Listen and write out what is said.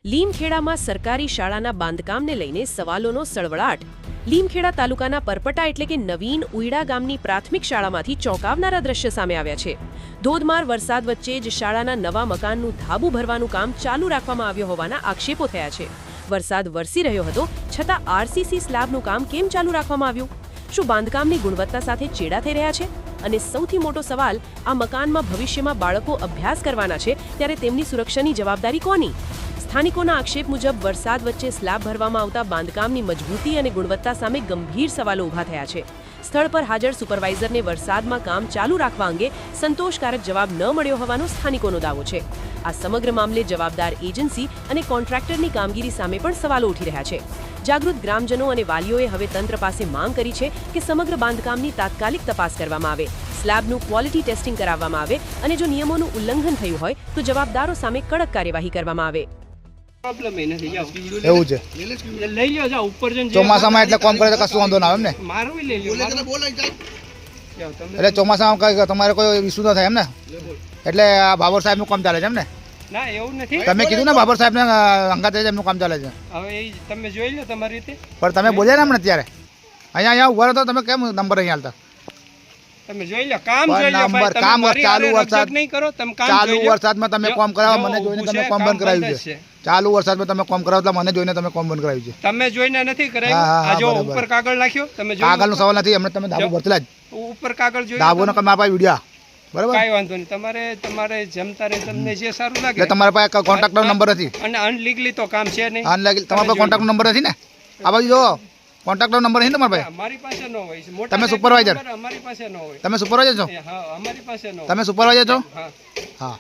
લીમખેડામાં સરકારી શાળાના બાંધકામને લઈને સવાલોનો સળવળાટ. લીમખેડા તાલુકાના પરપટા એટલે કે નવીન ઉઈડા ગામની પ્રાથમિક શાળામાંથી ચોંકાવનારા દ્રશ્ય સામે આવ્યા છે. ધોધમાર વરસાદ વચ્ચે જ શાળાના નવા મકાનનું ધાબુ ભરવાનું કામ ચાલુ રાખવામાં આવ્યું હોવાના આક્ષેપો થયા છે. વરસાદ વરસી રહ્યો હતો છતાં આરસીસી સ્લેબનું કામ કેમ ચાલુ રાખવામાં આવ્યું? શું બાંધકામની ગુણવત્તા સાથે ચેડા થઈ રહ્યા છે? અને સૌથી મોટો સવાલ, આ મકાનમાં ભવિષ્યમાં બાળકો અભ્યાસ કરવાના છે ત્યારે તેમની સુરક્ષાની જવાબદારી કોની? સ્થાનિકોના આક્ષેપ મુજબ વરસાદ વચ્ચે સ્લેબ ભરવામાં આવતા બાંધકામની મજબૂતી અને ગુણવત્તા સામે ગંભીર સવાલો ઊભા થયા છે. સ્થળ પર હાજર સુપરવાઇઝરને વરસાદમાં કામ ચાલુ રાખવા અંગે સંતોષકારક જવાબ ન મળ્યો હોવાનો સ્થાનિકોનો દાવો છે. આ સમગ્ર મામલે જવાબદાર એજન્સી અને કોન્ટ્રાક્ટરની કામગીરી સામે પણ સવાલો ઉઠી રહ્યા છે. જાગૃત ગ્રામજનો અને વાલીઓએ હવે તંત્ર પાસે માંગ કરી છે કે સમગ્ર બાંધકામની તાત્કાલિક તપાસ કરવામાં આવે, સ્લેબનું ક્વોલિટી ટેસ્ટિંગ કરાવવામાં આવે અને જો નિયમોનું ઉલ્લંઘન થયું હોય તો જવાબદારો સામે કડક કાર્યવાહી કરવામાં આવે. પ્રોબ્લેમ એ નથી, જાઓ એવું છે. લઈ લ્યો, જાઓ ઉપર જઈને ચોમાસામાં એટલે કોમ કરે તો કશું વાંધો ના આવે એમ ને? મારું લઈ લ્યો, જાઓ તમે. એટલે ચોમાસામાં તમારે કોઈ ઇસ્યુ ન થાય એમ ને? એટલે આ બાબર સાહેબનું કામ ચાલે છે એમ ને? ના એવું નથી. તમે કીધું ને બાબર સાહેબને અંગાત એમનું કામ ચાલે છે. હવે એ તમે જોઈ લો તમારી રીતે. પણ તમે બોલ્યા ને હમણાં ત્યારે અહીંયા ઉભા રહો તો તમે કેમ નંબર અહીં હાલતા? તમે જોઈ લો, કામ જોઈ લો ભાઈ. તમે કામ મારી ચાલુ હારે વરસાદ રકઝક નહીં કરો, તમે કામ ચાલુ જોઈ લો. વરસાદમાં તમે કોમ કરાવો, મને જોઈને તમે કોમ બંધ કરાવ્યું છે. ચાલુ વરસાદમાં તમે કોમ કરાવો એટલે મને જોઈને તમે કોમ બંધ કરાવ્યું છે. તમે જોઈને નથી કરાવ્યું. હા, હા, આ જો બરાબર. ઉપર કાગળ નાખ્યો, તમે જોઈ કાગળનો સવાલ નથી, એમને તમે ધાબુ ભરતેલા જ ઉપર કાગળ જોઈ ધાબુનો કમ આપા વિડિયા બરાબર. કાંઈ વાંધો નહીં. તમારે જમતા રહે તમને જે સારું લાગે. એટલે તમારા પાસે કોન્ટ્રાક્ટનો નંબર નથી અને અનલીગલી તો કામ છે નહીં. તમારા પાસે કોન્ટ્રાક્ટનો નંબર નથી ને? આ બાજુ જો કોન્ટ્રાક્ટનો નંબર નથી તમારા પાસે? અમારી પાસે ન હોય છે. મોટા તમે સાહેબનો સુપરવાઇઝર? નંબર અમારી પાસે ન હોય. તમે સુપરવાઇઝર છો? હા, અમારી પાસે ન હોય. તમે સુપરવાઇઝર છો? હા. હા.